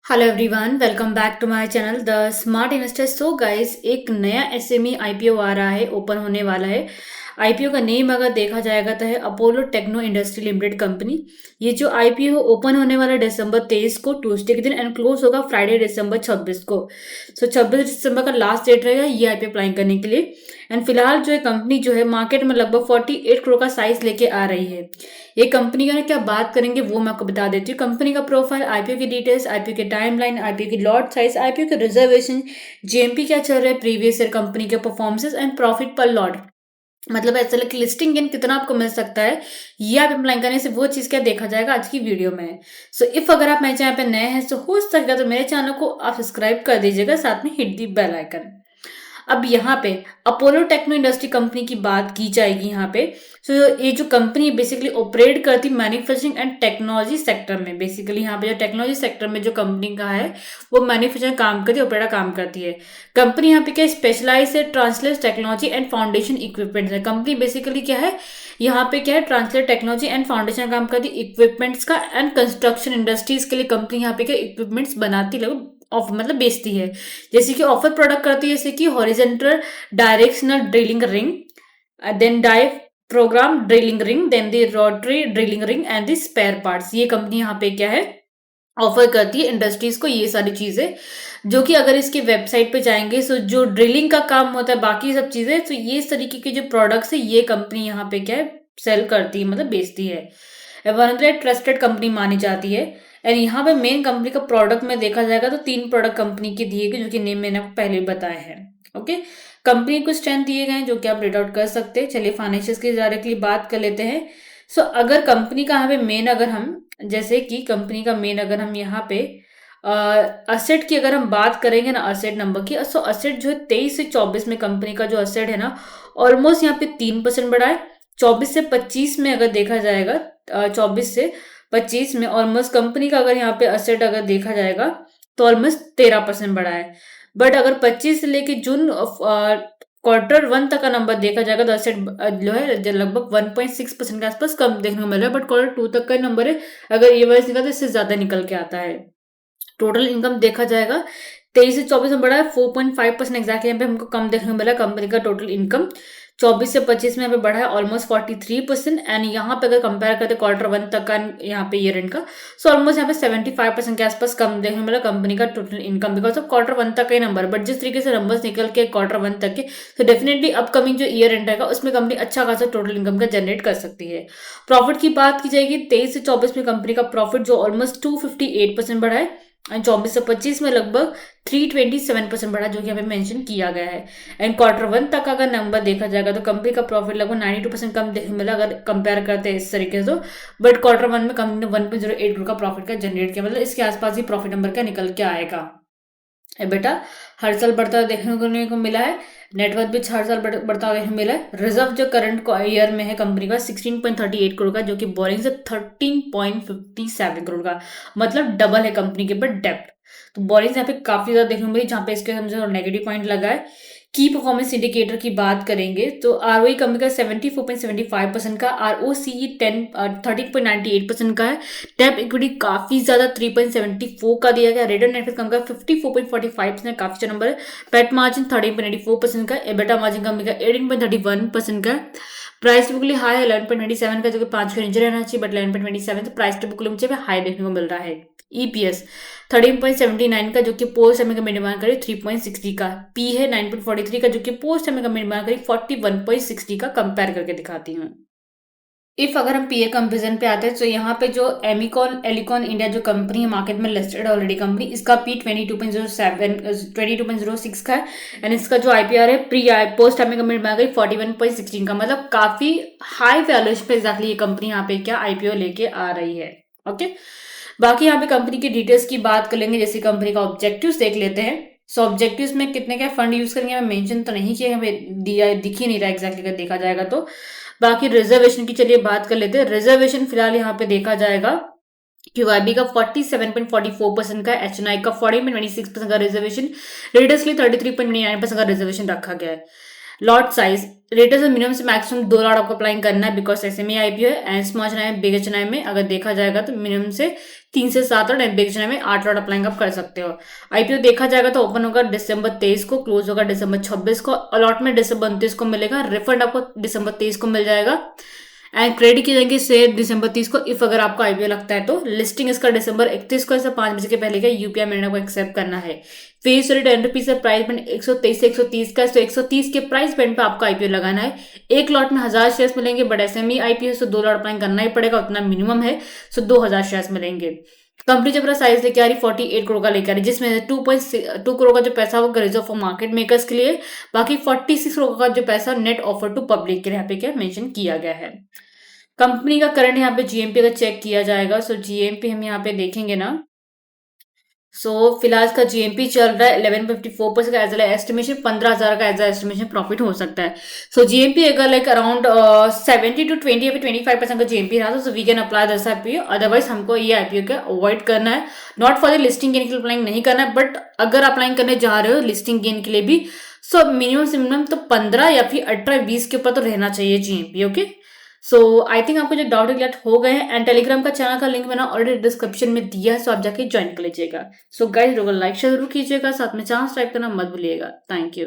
Hello everyone, welcome back to my channel the smart investor. So guys, एक नया SME IPO आ रहा है, open होने वाला है। आईपीओ का नेम अगर देखा जाएगा तो है Apollo Techno Industry Limited company. ये जो आईपीओ ओपन होने वाला है दिसंबर 23 को ट्यूसडे के दिन एंड क्लोज होगा फ्राइडे दिसंबर 26 को। सो 26 दिसंबर का लास्ट डेट रहेगा ये आईपीओ अप्लाई करने के लिए। एंड फिलहाल जो है कंपनी जो है मार्केट में लगभग 48 करोड़ का साइज लेके आ रही है। ये कंपनी का क्या बात करेंगे वो मैं आपको बता देती हूँ। कंपनी का प्रोफाइल, आईपीओ की डिटेल्स, आईपीओ के टाइमलाइन, आईपीओ की लॉट साइज, आईपीओ के रिजर्वेशन, जीएमपी क्या चल रहा है, प्रीवियस ईयर कंपनी के परफॉर्मेंस एंड प्रॉफिट पर लॉट, मतलब ऐसा लगे लिस्टिंग गेन कितना आपको मिल सकता है, ये आप अप्लाई करने से वो चीज क्या देखा जाएगा आज की वीडियो में। सो इफ अगर आप मेरे चैनल पे नए हैं तो हो सकेगा तो मेरे चैनल को आप सब्सक्राइब कर दीजिएगा, साथ में हिट दी बेल आइकन। अब यहाँ पे अपोलो टेक्नो इंडस्ट्री कंपनी की बात की जाएगी यहाँ पे। सो ये जो कंपनी बेसिकली ऑपरेट करती मैन्युफैक्चरिंग एंड टेक्नोलॉजी सेक्टर में। बेसिकली यहाँ पे जो टेक्नोलॉजी सेक्टर में जो कंपनी का है वो मैन्युफैक्चरिंग काम करती है, ऑपरेटर काम करती है। कंपनी यहाँ पे क्या स्पेशलाइज है, translate technology and foundation equipments है। कंपनी बेसिकली क्या है, यहाँ पे क्या है, ट्रांसलेट टेक्नोलॉजी एंड फाउंडेशन काम करती है इक्विपमेंट्स का, एंड कंस्ट्रक्शन इंडस्ट्रीज के लिए कंपनी यहाँ पे क्या इक्विपमेंट्स बनाती है, मतलब बेचती है। जैसे कि ऑफर प्रोडक्ट करती है, जैसे कि horizontal directional drilling ring, then dive program drilling ring, then the rotary drilling ring and the spare parts. ये कंपनी यहाँ पे क्या है ऑफर करती है इंडस्ट्रीज को, ये सारी चीजें जो कि अगर इसकी वेबसाइट पे जाएंगे तो जो ड्रिलिंग का काम होता है, बाकी सब चीजें, तो ये इस तरीके के जो प्रोडक्ट्स है ये कंपनी यहाँ पे क्या है सेल करती है, मतलब बेचती है। One of the trusted company मानी जाती है। एंड यहाँ पे मेन कंपनी का प्रोडक्ट में देखा जाएगा तो 3 प्रोडक्ट कंपनी के दिए गए, जो कि नेम मैंने आपको पहले बताए हैं। ओके, कंपनी को स्ट्रेंथ दिए गए हैं जो कि आप रेड आउट कर सकते हैं। चलिए फाइनेंशियल्स की डायरेक्टली बात कर लेते हैं। सो अगर कंपनी का यहाँ पे मेन, अगर हम जैसे कि कंपनी का मेन अगर हम यहाँ पे असेट की अगर हम बात करेंगे ना, असेट नंबर की, सो असेट जो है 23 से 24 में कंपनी का जो असेट है ना ऑलमोस्ट यहाँ पे 3% बढ़ा है। 24 से 25 में अगर देखा जाएगा, 24 से 25 में ऑलमोस्ट कंपनी का अगर यहाँ पे असेट अगर देखा जाएगा तो ऑलमोस्ट 13% बढ़ा है। बट अगर 25 से लेके जून Q1 तक का नंबर देखा जाएगा तो असेट जो है लगभग 1.6% के आसपास कम देखने को मिल रहा है। बट Q2 तक का नंबर है, अगर ये वाइज निकला तो इससे ज्यादा निकल के आता है। टोटल इनकम देखा जाएगा 23 से 24 में बढ़ा है 4.5% एग्जैक्टली यहाँ पे हमको कम देखने को मिला कंपनी का टोटल इनकम। 24 से 25 में यहाँ पे बढ़ा है ऑलमोस्ट 43%। एंड यहाँ पे अगर कंपेयर करते Q1 तक का यहाँ पे ईयर एंड का, सो ऑलमोस्ट यहाँ पे 75% के आसपास कम देखने को मिला कंपनी का total income, because of Q1 तक का ही नंबर। बट जिस तरीके से नंबर्स निकल के Q1 तक के, तो डेफिनेटली अपकमिंग जो ईयर एंड रहेगा उसमें कंपनी अच्छा खासा टोटल इनकम का जनरेट कर सकती है। प्रॉफिट की बात की जाएगी 23 से 24 में कंपनी का प्रॉफिट जो ऑलमोस्ट 258% बढ़ा है, एंड 24 से 25 में लगभग 327% बढ़ा, जो कि यहाँ पे मेंशन किया गया है। एंड Q1 तक अगर नंबर देखा जाएगा तो कंपनी का प्रॉफिट लगभग 92% कम देखने मिला अगर कंपेयर करते हैं इस तरीके से। बट Q1 में कंपनी ने 1.08 करोड़ का प्रॉफिट का जनरेट किया, मतलब इसके आसपास ही प्रॉफिट नंबर क्या निकल के आएगा। बेटा हर साल बढ़ता हुआ देखने को मिला है, नेटवर्थ भी हर साल बढ़ता हुआ देखने को मिला है। रिजर्व जो करंट ईयर में है कंपनी का 16.38 करोड़ का, जो कि बोरिंग से 13.57 करोड़ का, मतलब डबल है कंपनी के। बट डेप्ट तो बोरिंग यहाँ पे काफी ज्यादा देखने को मिली, जहाँ पे इसके हमसे नेगेटिव पॉइंट लगा है। की परफॉर्मेंस इंडिकेटर की बात करेंगे तो आरओई कंपनी का 74.75% का, आरओसीई 13.98% का है। डेब्ट इक्विटी काफी ज्यादा 3.74 का दिया गया। रिटर्न नेटवर्थ कंपनी का 54.45%, काफी अच्छा नंबर है। पेट मार्जिन 13.94% का, एबिटा मार्जिन कंपनी का 18.31% का। प्राइस टू बुक हाई है 11.27 का, जो कि 5 के नीचे रहना चाहिए, बट 11.27 तो प्राइस टू बुक मुझे हाई देखने को मिल रहा है। ईपीएस 13.79 का, जो कि पोस्ट समय का डिमांड करी 3.60 का। पी है 9.43 का, जो कि पोस्ट समय का डिमांड करी 41.60 का। कंपेयर करके दिखाती हूँ। इफ अगर हम पीए कंपेरिजन पे आते हैं तो यहाँ पे जो एलिकॉन इंडिया जो कंपनी है मार्केट में लिस्टेड ऑलरेडी कंपनी, इसका पी 22.06 का है। एंड इसका जो आईपीआर है प्री पोस्ट टाइम में 41.16 का, मतलब काफी हाई वैल्यूएशन पे एग्जैक्टली ये कंपनी यहाँ पे क्या आईपीओ लेके आ रही है। ओके, बाकी यहाँ पे कंपनी की डिटेल्स की बात कर लेंगे, जैसे कंपनी का ऑब्जेक्टिव्स देख लेते हैं। सो ऑब्जेक्टिव्स में कितने क्या फंड यूज करेंगे मैं मेंशन तो नहीं किया, हमें दिया दिख ही नहीं रहा एग्जैक्टली अगर देखा जाएगा तो। बाकी रिजर्वेशन की चलिए बात कर लेते हैं। रिजर्वेशन फिलहाल यहाँ पे देखा जाएगा क्यूआईबी का 47.44% का, एचएनआई का 40.26% का रिजर्वेशन, रीडर्स के लिए 33.99% का रिजर्वेशन रखा गया है। लॉट साइज रेटर से मिनिमम से मैक्सिमम 2 लॉट आपको अप्लाई करना है, बिकॉज एसएमई आईपीओ है। एंड स्मॉल चेन्नई में, बिग चेन्नई में अगर देखा जाएगा तो मिनिमम से 3 से 7 लॉट, एंड बिग चेन्नई में 8 लॉट अप्लाई आप कर सकते हो। आईपीओ देखा जाएगा तो ओपन होगा दिसंबर 23 को, क्लोज होगा दिसंबर 26 को, अलॉटमेंट दिसंबर 29 को मिलेगा, रिफंड आपको दिसंबर 23 को मिल जाएगा, एंड क्रेडिट किए जाएंगे शेयर दिसंबर 30 को इफ अगर आपको आईपीओ लगता है तो। लिस्टिंग इसका दिसंबर 31 को, ऐसा 5 बजे के पहले का यूपीआई मिलने को एक्सेप्ट करना है। फेस रेट ₹10 से प्राइस बैंड 123 से 130 का, तो 130 के प्राइस बैंड पे आपको आईपीओ लगाना है। एक लॉट में 1000 शेयर्स मिलेंगे, बट एसएमई आईपीओ से 2 लॉट अप्लाई करना ही पड़ेगा, उतना मिनिमम है, सो 2000 शेयर्स मिलेंगे। कंपनी जब अपना साइज लेके आ रही 48 करोड़ का लेकर आ रही, जिसमें से 2.2 करोड़ का जो पैसा वो रिजर्व फॉर मार्केट मेकर्स के लिए, बाकी 46 करोड़ का जो पैसा नेट ऑफर टू पब्लिक के लिए यहाँ पे क्या मेंशन किया गया है। कंपनी का करंट यहाँ पे जीएमपी अगर चेक किया जाएगा, सो जीएमपी हम यहाँ पे देखेंगे ना, सो फिलहाल इसका जीएमपी चल रहा है 1154% का, एज एस्टिमेशन 15,000 का एज एस्टिमेशन प्रॉफिट हो सकता है। सो जीएमपी अगर लाइक अराउंड 70 to 20 या फिर 25% का जीएमपी रहा, so we can apply this IPO. Otherwise हमको ये आईपीओ का अवॉइड करना है, not for the listing gain के लिए अप्लाइंग नहीं करना है, बट अगर अप्लाइंग करने जा रहे हो लिस्टिंग गेन के लिए भी, सो मिनिमम से मिनिमम तो 15 या फिर 18-20 के ऊपर तो रहना चाहिए GMP. Okay, so I think आपको जो डाउट क्लियर हो गए हैं, एंड टेलीग्राम का चैनल का लिंक मैंने ऑलरेडी डिस्क्रिप्शन में दिया है, सो आप जाके ज्वाइन कर लीजिएगा। सो गाइस, लाइक शेयर जरूर कीजिएगा, साथ में चैनल सब्सक्राइब करना मत भूलिएगा। Thank you.